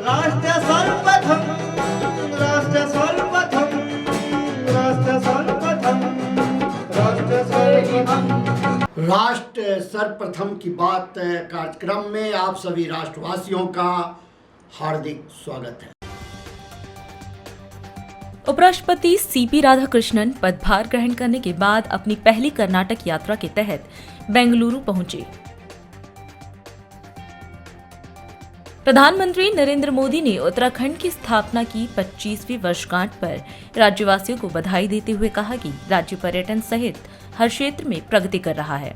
राष्ट्र सर्वप्रथम, राष्ट्र सर्वप्रथम, राष्ट्र सर्वप्रथम, राष्ट्र सर्वप्रथम। राष्ट्र सर्वप्रथम की बात कार्यक्रम में आप सभी राष्ट्रवासियों का हार्दिक स्वागत है। उपराष्ट्रपति सीपी राधाकृष्णन पदभार ग्रहण करने के बाद अपनी पहली कर्नाटक यात्रा के तहत बेंगलुरु पहुंचे। प्रधानमंत्री नरेंद्र मोदी ने उत्तराखंड की स्थापना की 25वीं वर्षगांठ पर राज्यवासियों को बधाई देते हुए कहा कि राज्य पर्यटन सहित हर क्षेत्र में प्रगति कर रहा है।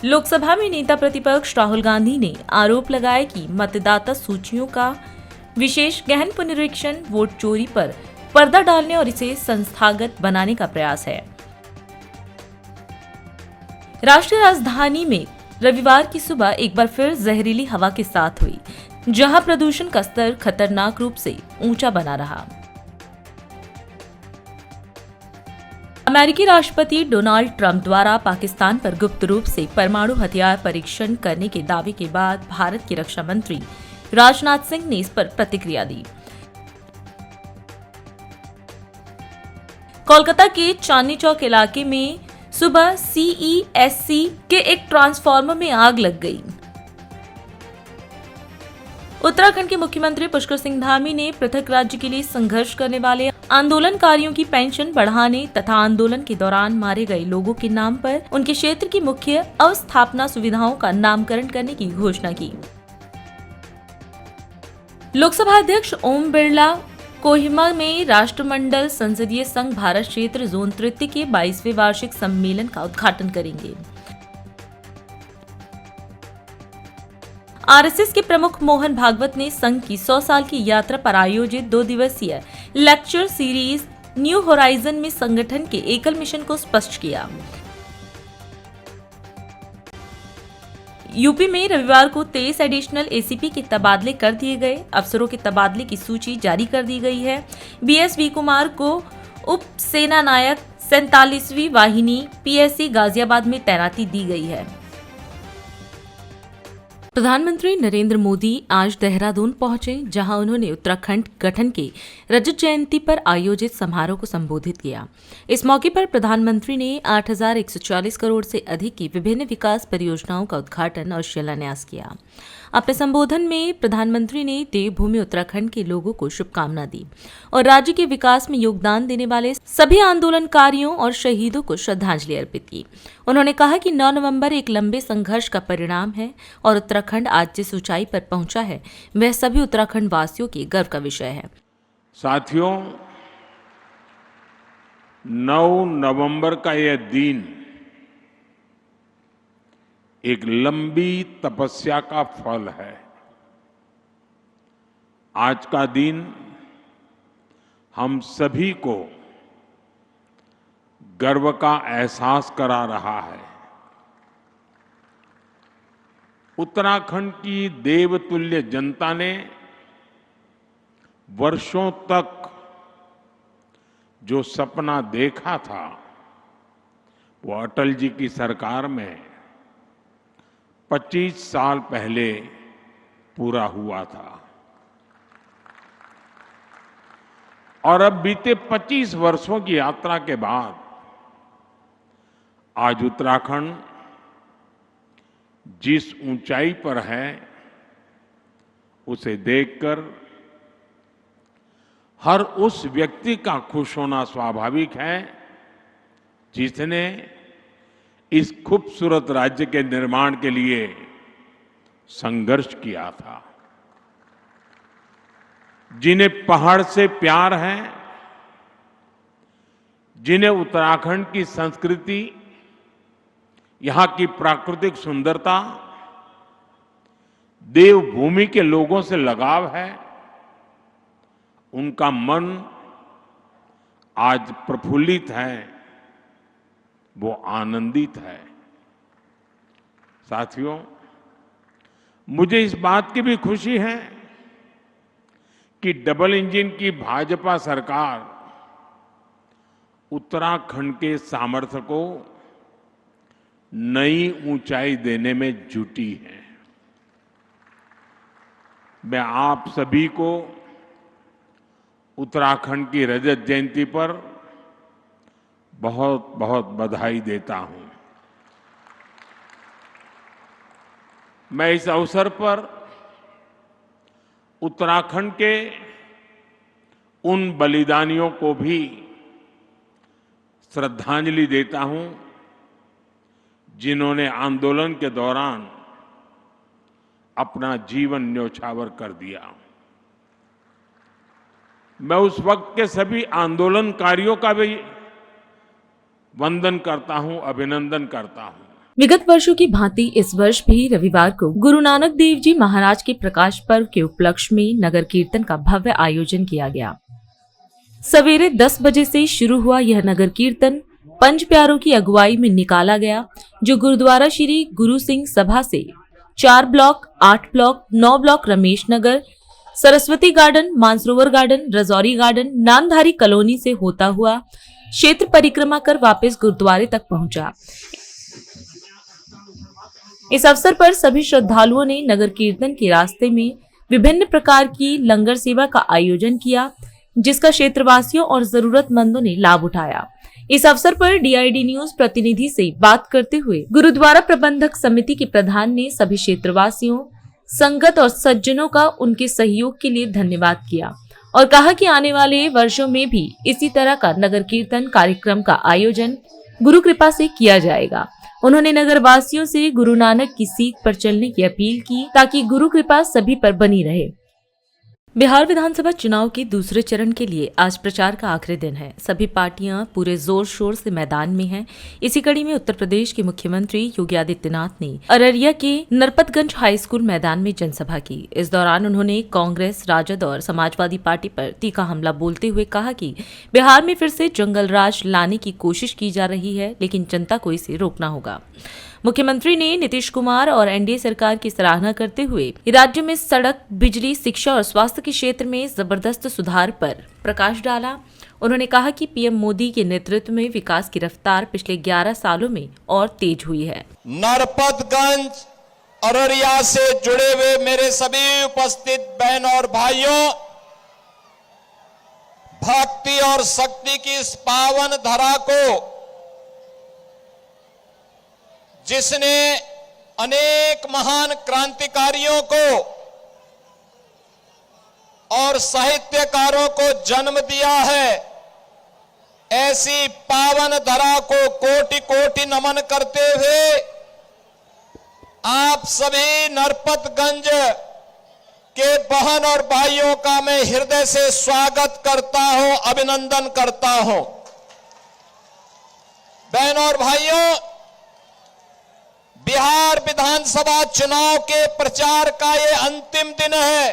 लोकसभा में नेता प्रतिपक्ष राहुल गांधी ने आरोप लगाया कि मतदाता सूचियों का विशेष गहन पुनरीक्षण वोट चोरी पर पर्दा डालने और इसे संस्थागत बनाने का प्रयास है। राष्ट्रीय राजधानी में रविवार की सुबह एक बार फिर जहरीली हवा के साथ हुई, जहां प्रदूषण का स्तर खतरनाक रूप से ऊंचा बना रहा। अमेरिकी राष्ट्रपति डोनाल्ड ट्रंप द्वारा पाकिस्तान पर गुप्त रूप से परमाणु हथियार परीक्षण करने के दावे के बाद भारत के रक्षा मंत्री राजनाथ सिंह ने इस पर प्रतिक्रिया दी। कोलकाता के चांदनी चौक इलाके में सुबह सीईएससी के एक ट्रांसफार्मर में आग लग गई। उत्तराखंड के मुख्यमंत्री पुष्कर सिंह धामी ने पृथक राज्य के लिए संघर्ष करने वाले आंदोलनकारियों की पेंशन बढ़ाने तथा आंदोलन के दौरान मारे गए लोगों के नाम पर उनके क्षेत्र की मुख्य अवस्थापना सुविधाओं का नामकरण करने की घोषणा की। लोकसभा अध्यक्ष ओम बिरला कोहिमा में राष्ट्रमंडल संसदीय संघ भारत क्षेत्र जोन तृतीय के 22वें वार्षिक सम्मेलन का उद्घाटन करेंगे। आरएसएस के प्रमुख मोहन भागवत ने संघ की 100 साल की यात्रा पर आयोजित 2 दिवसीय लेक्चर सीरीज न्यू होराइजन में संगठन के एकल मिशन को स्पष्ट किया। यूपी में रविवार को 23 एडिशनल एसीपी के तबादले कर दिए गए। अफसरों के तबादले की सूची जारी कर दी गई है। बीएसवी कुमार को उप सेना नायक 47वीं वाहिनी पीएससी गाजियाबाद में तैनाती दी गई है। प्रधानमंत्री नरेंद्र मोदी आज देहरादून पहुंचे, जहां उन्होंने उत्तराखंड गठन के रजत जयंती पर आयोजित समारोह को संबोधित किया। इस मौके पर प्रधानमंत्री ने 8,140 करोड़ से अधिक की विभिन्न विकास परियोजनाओं का उद्घाटन और शिलान्यास किया। अपने संबोधन में प्रधानमंत्री ने देवभूमि उत्तराखंड के लोगों को शुभकामना दी और राज्य के विकास में योगदान देने वाले सभी आंदोलनकारियों और शहीदों को श्रद्धांजलि अर्पित की। उन्होंने कहा कि 9 नवंबर एक लंबे संघर्ष का परिणाम है और उत्तराखंड आज जिस ऊंचाई पर पहुंचा है वह सभी उत्तराखंड वासियों के गर्व का विषय है। साथियों, 9 नवंबर का यह दिन एक लंबी तपस्या का फल है। आज का दिन हम सभी को गर्व का एहसास करा रहा है। उत्तराखंड की देवतुल्य जनता ने वर्षों तक जो सपना देखा था वो अटल जी की सरकार में 25 साल पहले पूरा हुआ था और अब बीते 25 वर्षों की यात्रा के बाद आज उत्तराखंड जिस ऊंचाई पर है उसे देखकर हर उस व्यक्ति का खुश होना स्वाभाविक है जिसने इस खूबसूरत राज्य के निर्माण के लिए संघर्ष किया था, जिन्हें पहाड़ से प्यार है, जिन्हें उत्तराखंड की संस्कृति, यहाँ की प्राकृतिक सुंदरता, देवभूमि के लोगों से लगाव है, उनका मन आज प्रफुल्लित है, वो आनंदित है। साथियों, मुझे इस बात की भी खुशी है कि डबल इंजन की भाजपा सरकार उत्तराखंड के सामर्थ्य को नई ऊंचाई देने में जुटी है। मैं आप सभी को उत्तराखंड की रजत जयंती पर बहुत बहुत बधाई देता हूं। मैं इस अवसर पर उत्तराखंड के उन बलिदानियों को भी श्रद्धांजलि देता हूं जिन्होंने आंदोलन के दौरान अपना जीवन न्यौछावर कर दिया। मैं उस वक्त के सभी आंदोलनकारियों का भी वंदन करता हूं, अभिनंदन करता हूं। विगत वर्षों की भांति इस वर्ष भी रविवार को गुरु नानक देव जी महाराज के प्रकाश पर्व के उपलक्ष्य में नगर कीर्तन का भव्य आयोजन किया गया। सवेरे 10 बजे से शुरू हुआ यह नगर कीर्तन पंच प्यारों की अगुवाई में निकाला गया, जो गुरुद्वारा श्री गुरु सिंह सभा से 4 Block, 8 Block, 9 Block Ramesh Nagar, Saraswati Garden, Mansarovar Garden, Rajouri Garden, Namdhari Colony से होता हुआ क्षेत्र परिक्रमा कर वापस गुरुद्वारे तक पहुंचा। इस अवसर पर सभी श्रद्धालुओं ने नगर कीर्तन के रास्ते में विभिन्न प्रकार की लंगर सेवा का आयोजन किया, जिसका क्षेत्रवासियों और जरूरतमंदों ने लाभ उठाया। इस अवसर पर DID न्यूज प्रतिनिधि से बात करते हुए गुरुद्वारा प्रबंधक समिति के प्रधान ने सभी क्षेत्रवासियों, संगत और सज्जनों का उनके सहयोग के लिए धन्यवाद किया और कहा कि आने वाले वर्षों में भी इसी तरह का नगर कीर्तन कार्यक्रम का आयोजन गुरु कृपा से किया जाएगा। उन्होंने नगर वासियों से गुरु नानक की सीख पर चलने की अपील की ताकि गुरु कृपा सभी पर बनी रहे। बिहार विधानसभा चुनाव के दूसरे चरण के लिए आज प्रचार का आखिरी दिन है। सभी पार्टियां पूरे जोर शोर से मैदान में हैं। इसी कड़ी में उत्तर प्रदेश के मुख्यमंत्री योगी आदित्यनाथ ने अररिया के नरपतगंज हाई स्कूल मैदान में जनसभा की। इस दौरान उन्होंने कांग्रेस, राजद और समाजवादी पार्टी पर तीखा हमला बोलते हुए कहा कि बिहार में फिर से जंगल राज लाने की कोशिश की जा रही है, लेकिन जनता को इसे रोकना होगा। मुख्यमंत्री ने नीतीश कुमार और NDA सरकार की सराहना करते हुए राज्य में सड़क, बिजली, शिक्षा और स्वास्थ्य के क्षेत्र में जबरदस्त सुधार पर प्रकाश डाला। उन्होंने कहा कि PM मोदी के नेतृत्व में विकास की रफ्तार पिछले 11 सालों में और तेज हुई है। नरपतगंज अररिया से जुड़े हुए मेरे सभी उपस्थित बहन और भाइयों, भक्ति और शक्ति की इस पावन धरा को जिसने अनेक महान क्रांतिकारियों को और साहित्यकारों को जन्म दिया है, ऐसी पावन धरा को कोटि कोटि नमन करते हुए आप सभी नरपतगंज के बहन और भाइयों का मैं हृदय से स्वागत करता हूं, अभिनंदन करता हूं। बहन और भाइयों, बिहार विधानसभा चुनाव के प्रचार का ये अंतिम दिन है।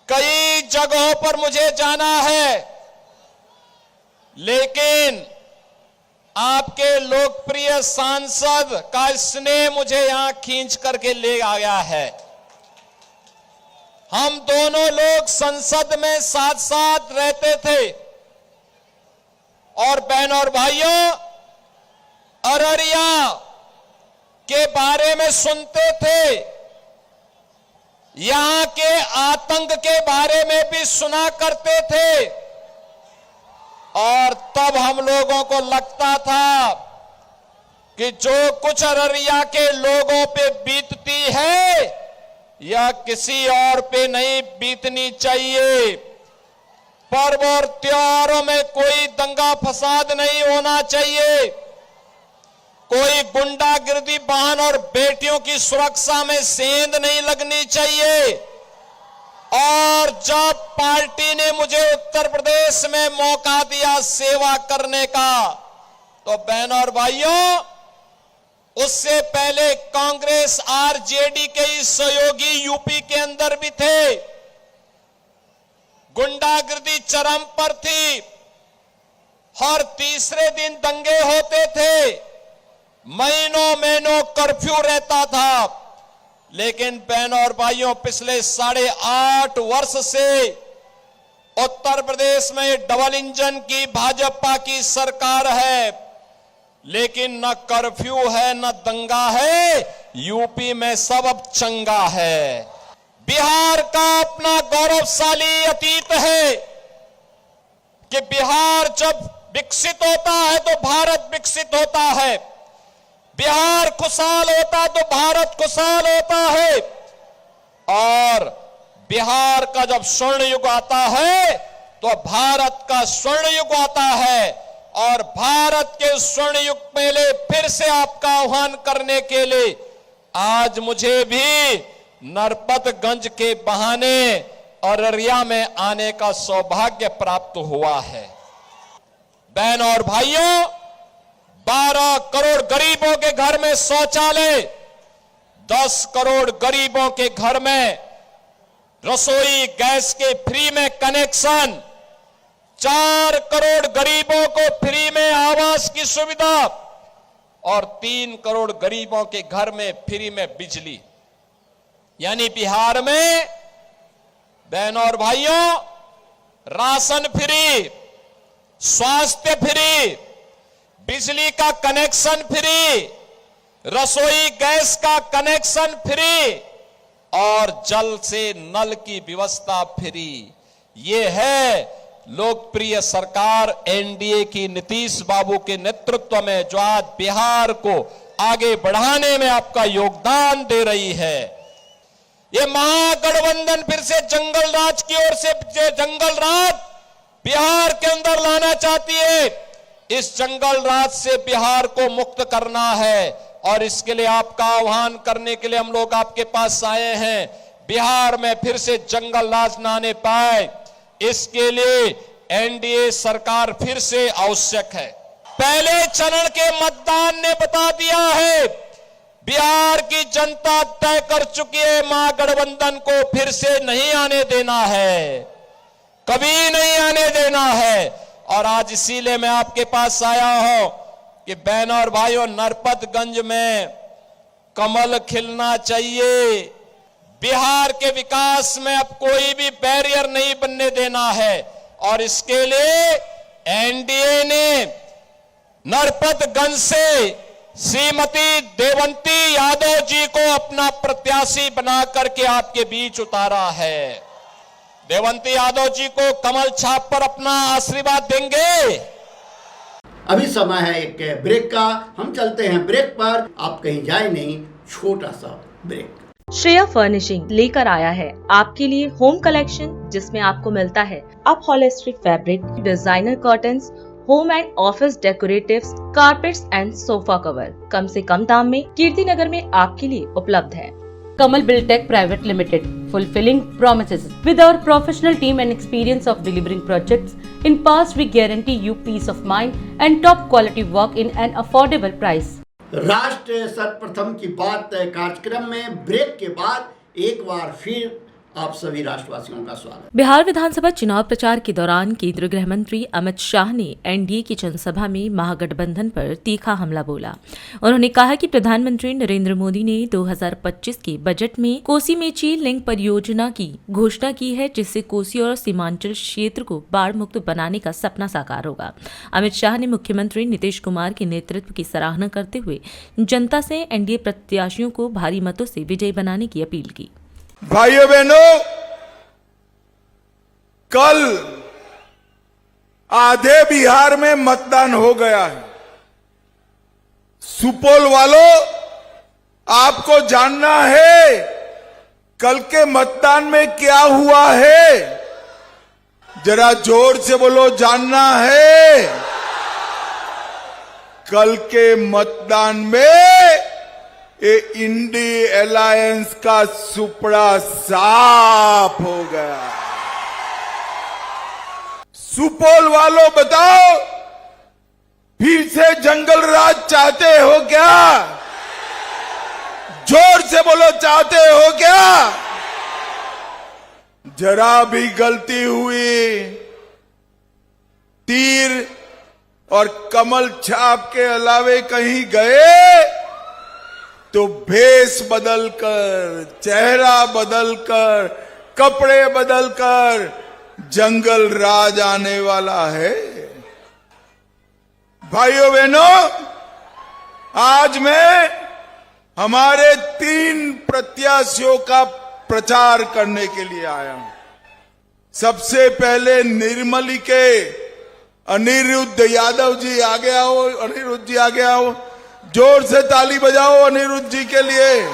कई जगहों पर मुझे जाना है, लेकिन आपके लोकप्रिय सांसद का स्नेह मुझे यहां खींच करके ले आया है। हम दोनों लोग संसद में साथ साथ रहते थे और बहन और भाइयों, अररिया के बारे में सुनते थे, यहां के आतंक के बारे में भी सुना करते थे और तब हम लोगों को लगता था कि जो कुछ अररिया के लोगों पे बीतती है यह किसी और पे नहीं बीतनी चाहिए। पर्व और त्योहारों में कोई दंगा फसाद नहीं होना चाहिए, कोई गुंडागिर्दी बहन और बेटियों की सुरक्षा में सेंध नहीं लगनी चाहिए। और जब पार्टी ने मुझे उत्तर प्रदेश में मौका दिया सेवा करने का, तो बहन और भाइयों, उससे पहले कांग्रेस RJD के ही सहयोगी यूपी के अंदर भी थे। गुंडागिर्दी चरम पर थी, हर तीसरे दिन दंगे होते थे, महीनों महीनों कर्फ्यू रहता था। लेकिन बहन और भाइयों, पिछले 8.5 वर्ष से उत्तर प्रदेश में डबल इंजन की भाजपा की सरकार है, लेकिन न कर्फ्यू है न दंगा है, यूपी में सब अब चंगा है। बिहार का अपना गौरवशाली अतीत है कि बिहार जब विकसित होता है तो भारत विकसित होता है, बिहार खुशहाल होता तो भारत खुशहाल होता है, और बिहार का जब स्वर्ण युग आता है तो भारत का स्वर्ण युग आता है। और भारत के स्वर्ण युग में फिर से आपका आह्वान करने के लिए आज मुझे भी नरपतगंज के बहाने अररिया में आने का सौभाग्य प्राप्त हुआ है। बहन और भाइयों, 12 करोड़ गरीबों के घर में शौचालय, 10 करोड़ गरीबों के घर में रसोई गैस के फ्री में कनेक्शन, 4 करोड़ गरीबों को फ्री में आवास की सुविधा और 3 करोड़ गरीबों के घर में फ्री में बिजली। यानी बिहार में बहनों और भाइयों राशन फ्री, स्वास्थ्य फ्री, बिजली का कनेक्शन फ्री, रसोई गैस का कनेक्शन फ्री और जल से नल की व्यवस्था फ्री। ये है लोकप्रिय सरकार एनडीए की नीतीश बाबू के नेतृत्व में जो आज बिहार को आगे बढ़ाने में आपका योगदान दे रही है। ये महागठबंधन फिर से जंगल राज की ओर से जंगल राज बिहार के अंदर लाना चाहती है। इस जंगल राज से बिहार को मुक्त करना है और इसके लिए आपका आह्वान करने के लिए हम लोग आपके पास आए हैं। बिहार में फिर से जंगल राज न आने पाए, इसके लिए एनडीए सरकार फिर से आवश्यक है। पहले चरण के मतदान ने बता दिया है, बिहार की जनता तय कर चुकी है, महागठबंधन को फिर से नहीं आने देना है, कभी नहीं आने देना है। और आज इसीलिए मैं आपके पास आया हूं कि बहनों और भाइयों, नरपतगंज में कमल खिलना चाहिए। बिहार के विकास में अब कोई भी बैरियर नहीं बनने देना है और इसके लिए एनडीए ने नरपतगंज से श्रीमती देवंती यादव जी को अपना प्रत्याशी बना करके आपके बीच उतारा है। देवंती यादव जी को कमल छाप पर अपना आशीर्वाद देंगे। अभी समय है एक ब्रेक का, हम चलते हैं ब्रेक पर। आप कहीं जाए नहीं, छोटा सा ब्रेक। श्रेया फर्निशिंग लेकर आया है आपके लिए होम कलेक्शन, जिसमें आपको मिलता है upholstery fabric, designer curtains, home and office decoratives, carpets and sofa cover कम से कम दाम में कीर्ति नगर में आपके लिए उपलब्ध है। Kamal Buildtech Private Limited, fulfilling promises. With our professional team and experience of delivering projects, in past we guarantee you peace of mind and top quality work in an affordable price. राष्ट्र सर्वप्रथम की बात कार्यक्रम में break के बाद एक बार फिर आप सभी राष्ट्रवासियों का स्वागत। बिहार विधानसभा चुनाव प्रचार के दौरान केंद्रीय गृह मंत्री अमित शाह ने एनडीए की जनसभा में महागठबंधन पर तीखा हमला बोला। उन्होंने कहा कि प्रधानमंत्री नरेंद्र मोदी ने 2025 के बजट में कोसी मेची लिंक परियोजना की घोषणा की है, जिससे कोसी और सीमांचल क्षेत्र को बाढ़ मुक्त बनाने का सपना साकार होगा। अमित शाह ने मुख्यमंत्री नीतीश कुमार के नेतृत्व की सराहना करते हुए जनता से एनडीए प्रत्याशियों को भारी मतों से विजयी बनाने की अपील की। भाइयों बहनों, कल आधे बिहार में मतदान हो गया है। सुपौल वालों, आपको जानना है कल के मतदान में क्या हुआ है? जरा जोर से बोलो, जानना है? कल के मतदान में ये इंडी अलायंस का सुपड़ा साफ हो गया। सुपौल वालों बताओ, फिर से जंगल राज चाहते हो क्या? जोर से बोलो, चाहते हो क्या? जरा भी गलती हुई, तीर और कमल छाप के अलावे कहीं गए तो भेष बदलकर, चेहरा बदलकर, कपड़े बदलकर जंगल राज आने वाला है। भाइयों बहनों, आज मैं हमारे 3 प्रत्याशियों का प्रचार करने के लिए आया हूं। सबसे पहले निर्मली के अनिरुद्ध यादव जी आगे आओ, अनिरुद्ध जी आगे आओ, जोर से ताली बजाओ अनिरुद्ध जी के लिए।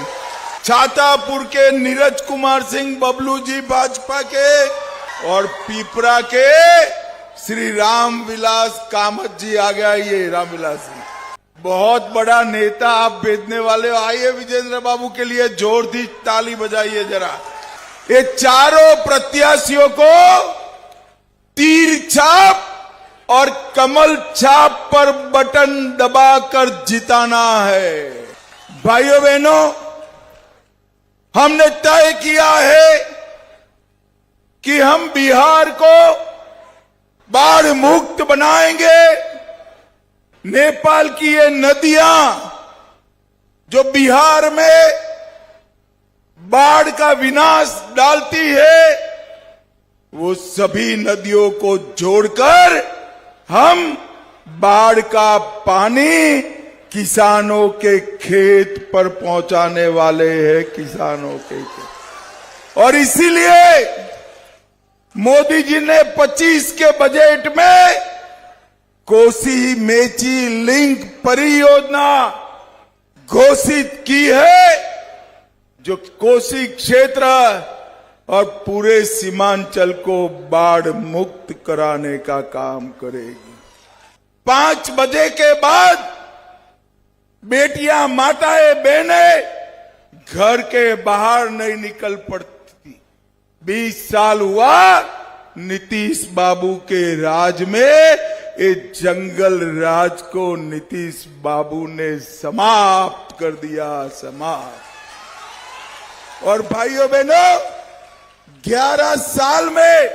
छातापुर के नीरज कुमार सिंह बबलू जी भाजपा के, और पीपरा के श्री रामविलास कामत जी आ गया। ये रामविलास जी बहुत बड़ा नेता आप भेजने वाले हो। आइए विजेंद्र बाबू के लिए जोर दी ताली बजाइए जरा। ये चारों प्रत्याशियों को तीर छाप और कमल छाप पर बटन दबाकर जिताना है। भाइयों बहनों, हमने तय किया है कि हम बिहार को बाढ़ मुक्त बनाएंगे। नेपाल की ये नदियां जो बिहार में बाढ़ का विनाश डालती है, वो सभी नदियों को जोड़कर हम बाढ़ का पानी किसानों के खेत पर पहुंचाने वाले हैं, किसानों के खेत। और इसीलिए मोदी जी ने 25 के बजट में कोसी मेची लिंक परियोजना घोषित की है, जो कोसी क्षेत्र और पूरे सीमांचल को बाढ़ मुक्त कराने का काम करेगी। 5 बजे के बाद बेटियां, माताएं, बहनें घर के बाहर नहीं निकल पड़ती। 20 साल हुआ नीतीश बाबू के राज में, ये जंगल राज को नीतीश बाबू ने समाप्त कर दिया, समाप्त। और भाइयों बहनों, 11 साल में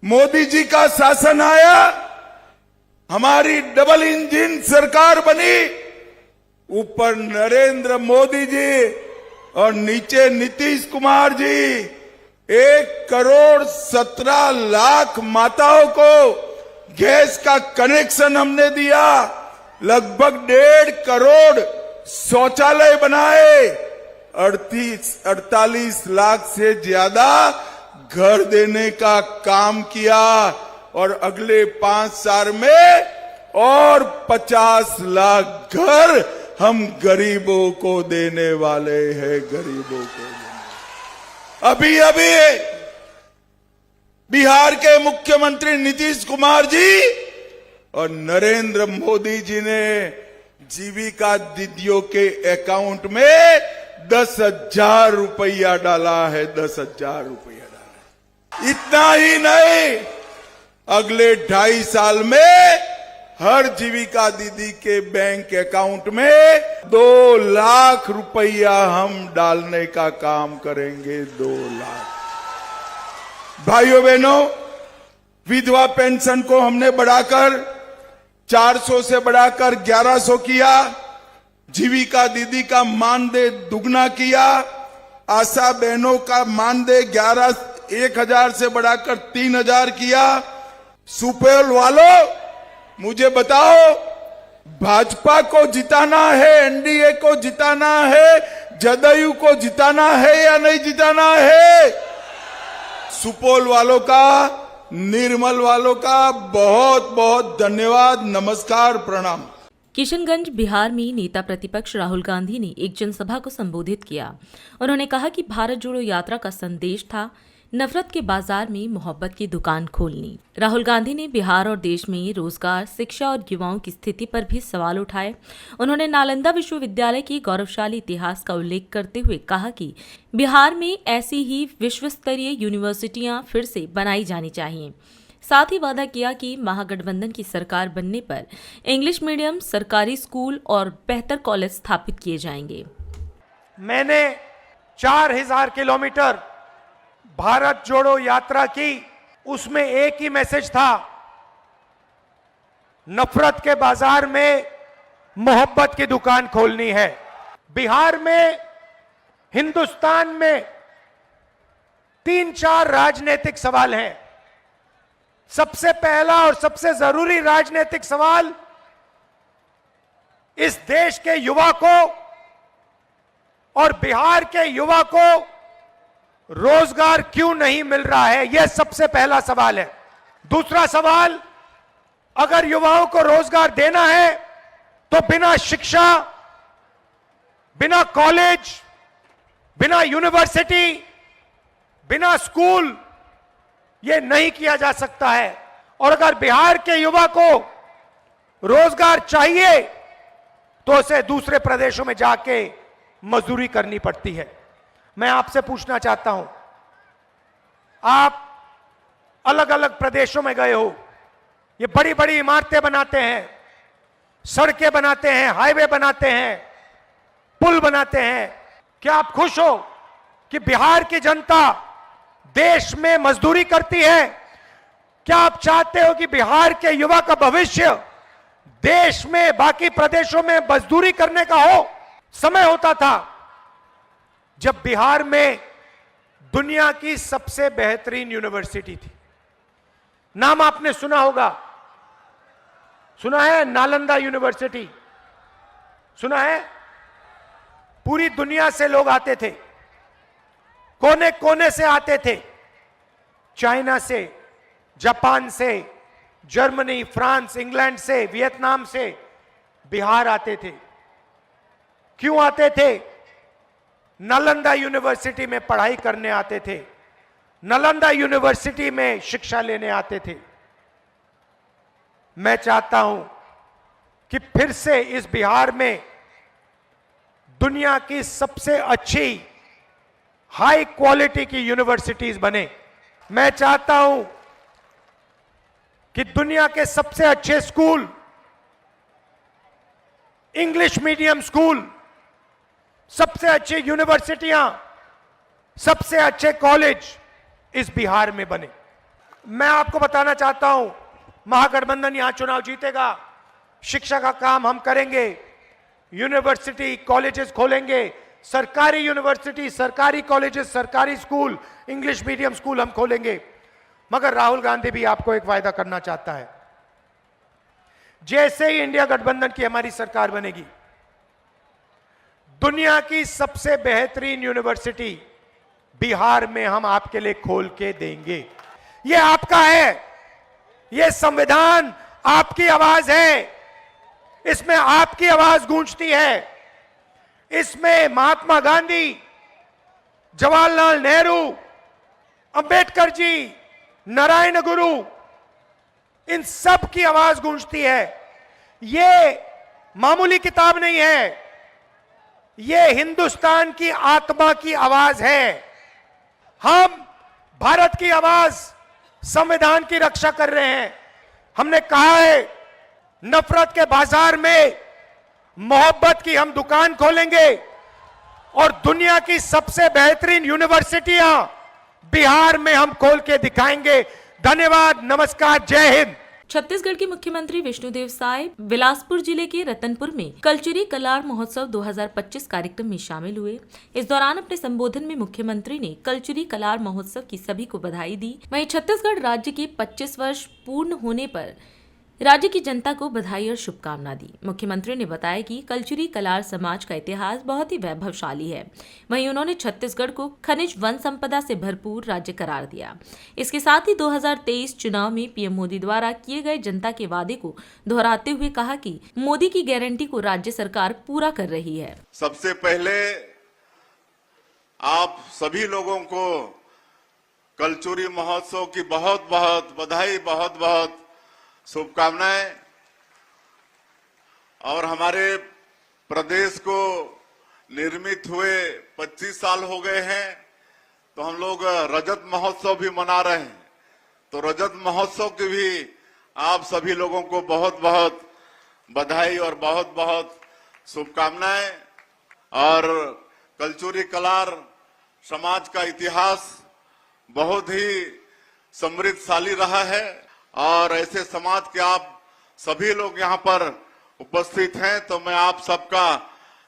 मोदी जी का शासन आया, हमारी डबल इंजन सरकार बनी। ऊपर नरेंद्र मोदी जी और नीचे नीतीश कुमार जी। 1,17,00,000 माताओं को गैस का कनेक्शन हमने दिया। लगभग 1.5 करोड़ शौचालय बनाए। 48 लाख से ज्यादा घर देने का काम किया। और अगले 5 साल में और 50 लाख घर हम गरीबों को देने वाले हैं, गरीबों को। अभी अभी बिहार के मुख्यमंत्री नीतीश कुमार जी और नरेंद्र मोदी जी ने जीविका दीदियों के अकाउंट में 10,000 रुपया डाला है, 10,000 रुपया डाला है। इतना ही नहीं, अगले 2.5 साल में हर जीविका दीदी के बैंक अकाउंट में 2 लाख रुपया हम डालने का काम करेंगे, 2 लाख। भाइयों बहनों, विधवा पेंशन को हमने बढ़ाकर 400 से बढ़ाकर 1100 किया। जीविका दीदी का मानदेय दुगना किया। आशा बहनों का मानदेय 1,000 से बढ़ाकर 3,000 किया। सुपौल वालों, मुझे बताओ, भाजपा को जिताना है, एनडीए को जिताना है, जदयू को जिताना है या नहीं जिताना है? सुपौल वालों का, निर्मल वालों का बहुत बहुत धन्यवाद, नमस्कार, प्रणाम। किशनगंज बिहार में नेता प्रतिपक्ष राहुल गांधी ने एक जनसभा को संबोधित किया। उन्होंने कहा कि भारत जोड़ो यात्रा का संदेश था नफरत के बाजार में मोहब्बत की दुकान खोलनी। राहुल गांधी ने बिहार और देश में रोजगार, शिक्षा और युवाओं की स्थिति पर भी सवाल उठाए। उन्होंने नालंदा विश्वविद्यालय की गौरवशाली इतिहास का उल्लेख करते हुए कहा कि बिहार में ऐसी ही विश्व स्तरीय यूनिवर्सिटियां फिर से बनाई जानी चाहिए। साथ ही वादा किया कि महागठबंधन की सरकार बनने पर इंग्लिश मीडियम, सरकारी स्कूल और बेहतर कॉलेज स्थापित किए जाएंगे। मैंने 4000 किलोमीटर भारत जोड़ो यात्रा की, उसमें एक ही मैसेज था, नफरत के बाजार में मोहब्बत की दुकान खोलनी है। बिहार में, हिंदुस्तान में 3-4 राजनीतिक सवाल हैं। सबसे पहला और सबसे जरूरी राजनीतिक सवाल इस देश के युवा को और बिहार के युवा को रोजगार क्यों नहीं मिल रहा है, यह सबसे पहला सवाल है। दूसरा सवाल, अगर युवाओं को रोजगार देना है तो बिना शिक्षा, बिना कॉलेज, बिना यूनिवर्सिटी, बिना स्कूल यह नहीं किया जा सकता है। और अगर बिहार के युवा को रोजगार चाहिए तो उसे दूसरे प्रदेशों में जाके मजदूरी करनी पड़ती है। मैं आपसे पूछना चाहता हूं, आप अलग अलग प्रदेशों में गए हो, ये बड़ी बड़ी इमारतें बनाते हैं, सड़कें बनाते हैं, हाईवे बनाते हैं, पुल बनाते हैं। क्या आप खुश हो कि बिहार की जनता देश में मजदूरी करती है? क्या आप चाहते हो कि बिहार के युवा का भविष्य देश में बाकी प्रदेशों में मजदूरी करने का हो? समय होता था जब बिहार में दुनिया की सबसे बेहतरीन यूनिवर्सिटी थी। नाम आपने सुना होगा, सुना है? नालंदा यूनिवर्सिटी सुना है? पूरी दुनिया से लोग आते थे, कोने कोने से आते थे, चाइना से, जापान से, जर्मनी, फ्रांस, इंग्लैंड से, वियतनाम से बिहार आते थे। क्यों आते थे? नालंदा यूनिवर्सिटी में पढ़ाई करने आते थे, नालंदा यूनिवर्सिटी में शिक्षा लेने आते थे। मैं चाहता हूं कि फिर से इस बिहार में दुनिया की सबसे अच्छी हाई क्वालिटी की यूनिवर्सिटीज बने। मैं चाहता हूं कि दुनिया के सबसे अच्छे स्कूल, इंग्लिश मीडियम स्कूल, सबसे अच्छी यूनिवर्सिटियां, सबसे अच्छे कॉलेज इस बिहार में बने। मैं आपको बताना चाहता हूं, महागठबंधन यहां चुनाव जीतेगा, शिक्षा का काम हम करेंगे, यूनिवर्सिटी कॉलेजेस खोलेंगे, सरकारी यूनिवर्सिटी, सरकारी कॉलेजेस, सरकारी स्कूल, इंग्लिश मीडियम स्कूल हम खोलेंगे। मगर राहुल गांधी भी आपको एक वायदा करना चाहता है, जैसे ही इंडिया गठबंधन की हमारी सरकार बनेगी, दुनिया की सबसे बेहतरीन यूनिवर्सिटी बिहार में हम आपके लिए खोल के देंगे। यह आपका है, यह संविधान आपकी आवाज है, इसमें आपकी आवाज गूंजती है। इसमें महात्मा गांधी, जवाहरलाल नेहरू, अंबेडकर जी, नारायण गुरु, इन सब की आवाज गूंजती है। यह मामूली किताब नहीं है, यह हिंदुस्तान की आत्मा की आवाज है। हम भारत की आवाज, संविधान की रक्षा कर रहे हैं। हमने कहा है, नफरत के बाजार में मोहब्बत की हम दुकान खोलेंगे और दुनिया की सबसे बेहतरीन यूनिवर्सिटियां बिहार में हम खोल के दिखाएंगे। धन्यवाद, नमस्कार, जय हिंद। छत्तीसगढ़ के मुख्यमंत्री विष्णुदेव साय बिलासपुर जिले के रतनपुर में कल्चरी कलार महोत्सव 2025 कार्यक्रम में शामिल हुए। इस दौरान अपने संबोधन में मुख्यमंत्री ने कल्चरी कलार महोत्सव की सभी को बधाई दी। वहीं छत्तीसगढ़ राज्य के 25 वर्ष पूर्ण होने पर राज्य की जनता को बधाई और शुभकामना दी। मुख्यमंत्री ने बताया कि कल्चरी कलार समाज का इतिहास बहुत ही वैभवशाली है। वहीं उन्होंने छत्तीसगढ़ को खनिज वन संपदा से भरपूर राज्य करार दिया। इसके साथ ही 2023 चुनाव में पीएम मोदी द्वारा किए गए जनता के वादे को दोहराते हुए कहा कि मोदी की गारंटी को राज्य सरकार पूरा कर रही है। सबसे पहले आप सभी लोगों को कल्चरी महोत्सव की बहुत बहुत बधाई, बहुत बहुत शुभकामनाएं। और हमारे प्रदेश को निर्मित हुए 25 साल हो गए हैं, तो हम लोग रजत महोत्सव भी मना रहे हैं। तो रजत महोत्सव की भी आप सभी लोगों को बहुत बहुत बधाई और बहुत बहुत शुभकामनाएं। और कल्चरी कलार समाज का इतिहास बहुत ही समृद्धशाली रहा है और ऐसे समाज के आप सभी लोग यहाँ पर उपस्थित हैं, तो मैं आप सबका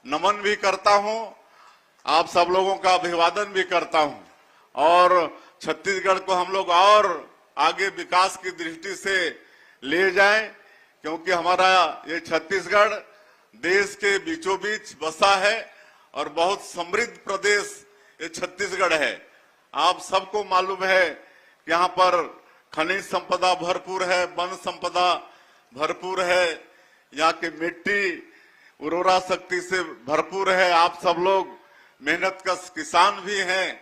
नमन भी करता हूँ, आप सब लोगों का अभिवादन भी करता हूँ। और छत्तीसगढ़ को हम लोग और आगे विकास की दृष्टि से ले जाएं, क्योंकि हमारा ये छत्तीसगढ़ देश के बीचों बीच बसा है और बहुत समृद्ध प्रदेश ये छत्तीसगढ़ है। आप सबको मालूम है कि यहाँ पर खनिज संपदा भरपूर है, वन संपदा भरपूर है, यहाँ की मिट्टी उर्वरा शक्ति से भरपूर है। आप सब लोग मेहनतकश किसान भी हैं,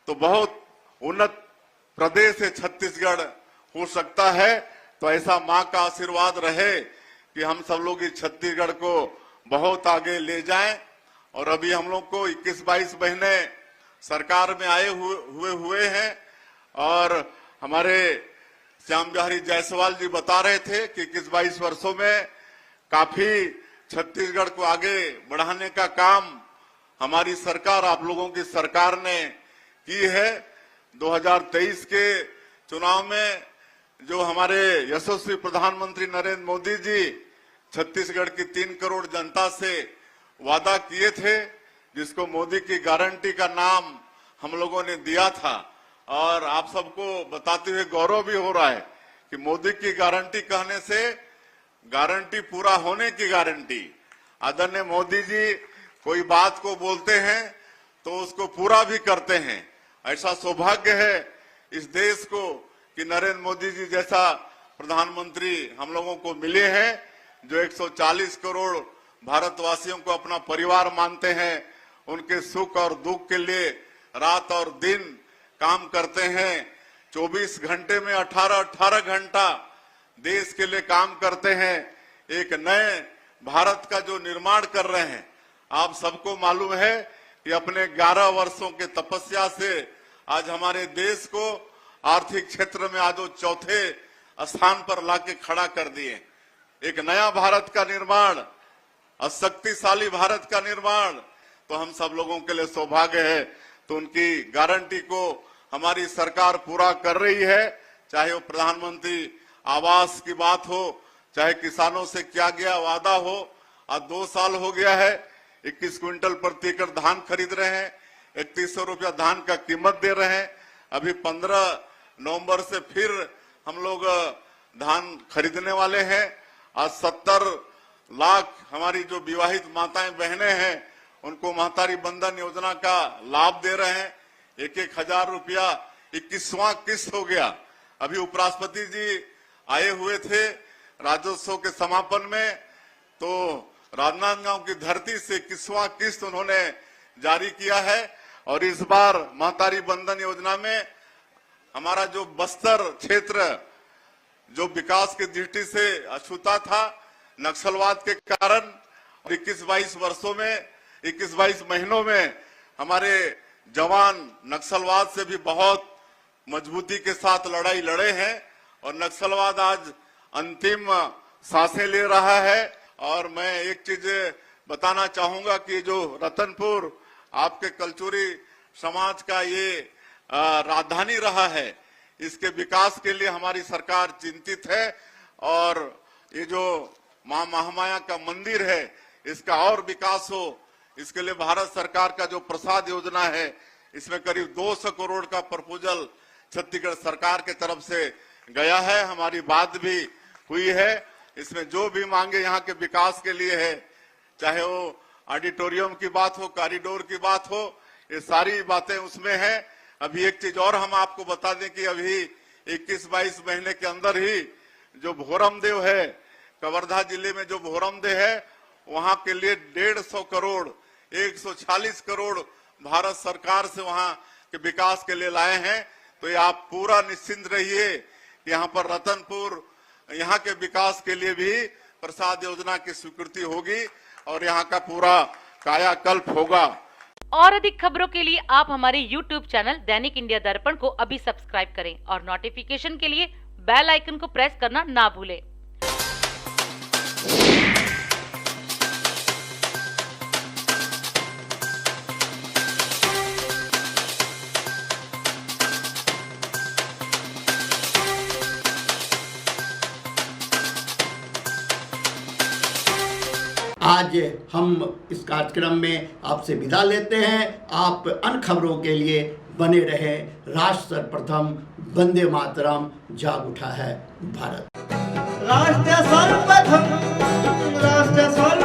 तो बहुत उन्नत प्रदेश है छत्तीसगढ़ हो सकता है। तो ऐसा माँ का आशीर्वाद रहे कि हम सब लोग इस छत्तीसगढ़ को बहुत आगे ले जाएं। और अभी हम लोग को 21-22 महीने सरकार में आए हुए हैं और हमारे श्याम बिहारी जायसवाल जी बता रहे थे कि 21-22 वर्षों में काफी छत्तीसगढ़ को आगे बढ़ाने का काम हमारी सरकार, आप लोगों की सरकार ने की है। 2023 के चुनाव में जो हमारे यशस्वी प्रधानमंत्री नरेंद्र मोदी जी छत्तीसगढ़ की 3 करोड़ जनता से वादा किए थे, जिसको मोदी की गारंटी का नाम हम लोगों ने दिया था। और आप सबको बताते हुए गौरव भी हो रहा है कि मोदी की गारंटी कहने से गारंटी पूरा होने की गारंटी। आदरणीय मोदी जी कोई बात को बोलते हैं तो उसको पूरा भी करते हैं। ऐसा सौभाग्य है इस देश को कि नरेंद्र मोदी जी जैसा प्रधानमंत्री हम लोगों को मिले हैं, जो 140 करोड़ भारतवासियों को अपना परिवार मानते हैं, उनके सुख और दुख के लिए रात और दिन काम करते हैं। 24 घंटे में 18 घंटा देश के लिए काम करते हैं। एक नए भारत का जो निर्माण कर रहे हैं। आप सबको मालूम है कि अपने 11 वर्षों के तपस्या से आज हमारे देश को आर्थिक क्षेत्र में आज वो चौथे स्थान पर लाके खड़ा कर दिए। एक नया भारत का निर्माण, शक्तिशाली भारत का निर्माण, तो हम सब लोगों के लिए सौभाग्य है। तो उनकी गारंटी को हमारी सरकार पूरा कर रही है, चाहे वो प्रधानमंत्री आवास की बात हो, चाहे किसानों से किया गया वादा हो। आज 2 साल हो गया है, 21 क्विंटल प्रति एकड़ धान खरीद रहे हैं, 3100 रुपया धान का कीमत दे रहे हैं। अभी 15 नवंबर से फिर हम लोग धान खरीदने वाले हैं। आज 70 लाख हमारी जो विवाहित माताएं बहनें हैं उनको महतारी बंधन योजना का लाभ दे रहे हैं। 1,000 रुपया 21वां किस्त हो गया। अभी उपराष्ट्रपति जी आए हुए थे राज्योत्सव के समापन में, तो राजनांदगांव की धरती से 21वां किस्त उन्होंने जारी किया है। और इस बार महतारी बंधन योजना में हमारा जो बस्तर क्षेत्र जो विकास की दृष्टि से अछूता था नक्सलवाद के कारण, और 21-22 वर्षों में 21-22 महीनों में हमारे जवान नक्सलवाद से भी बहुत मजबूती के साथ लड़ाई लड़े हैं और नक्सलवाद आज अंतिम सांसें ले रहा है। और मैं एक चीज बताना चाहूंगा कि जो रतनपुर आपके कलचुरी समाज का ये राजधानी रहा है, इसके विकास के लिए हमारी सरकार चिंतित है। और ये जो मां महामाया का मंदिर है इसका और विकास हो, इसके लिए भारत सरकार का जो प्रसाद योजना है इसमें करीब 200 करोड़ का प्रपोजल छत्तीसगढ़ सरकार के तरफ से गया है। हमारी बात भी हुई है। इसमें जो भी मांगे यहाँ के विकास के लिए है, चाहे वो ऑडिटोरियम की बात हो, कॉरिडोर की बात हो, ये सारी बातें उसमें है। अभी एक चीज और हम आपको बता दें कि अभी 21-22 महीने के अंदर ही जो भोरमदेव है, कवर्धा जिले में जो भोरमदेव है, वहां के लिए 150 करोड़ 140 करोड़ भारत सरकार से वहां के विकास के लिए लाए हैं। तो ये आप पूरा निश्चिंत रहिए, यहाँ पर रतनपुर यहाँ के विकास के लिए भी प्रसाद योजना की स्वीकृति होगी और यहाँ का पूरा कायाकल्प होगा। और अधिक खबरों के लिए आप हमारे YouTube चैनल दैनिक इंडिया दर्पण को अभी सब्सक्राइब करें और नोटिफिकेशन के लिए बेल आइकन को प्रेस करना ना भूलें। आज हम इस कार्यक्रम में आपसे विदा लेते हैं। आप अन्य खबरों के लिए बने रहे। राष्ट्र सर्वप्रथम, वंदे मातरम, जाग उठा है भारत। राष्ट्र सर्वप्रथम, राष्ट्र सर्वप्रथम।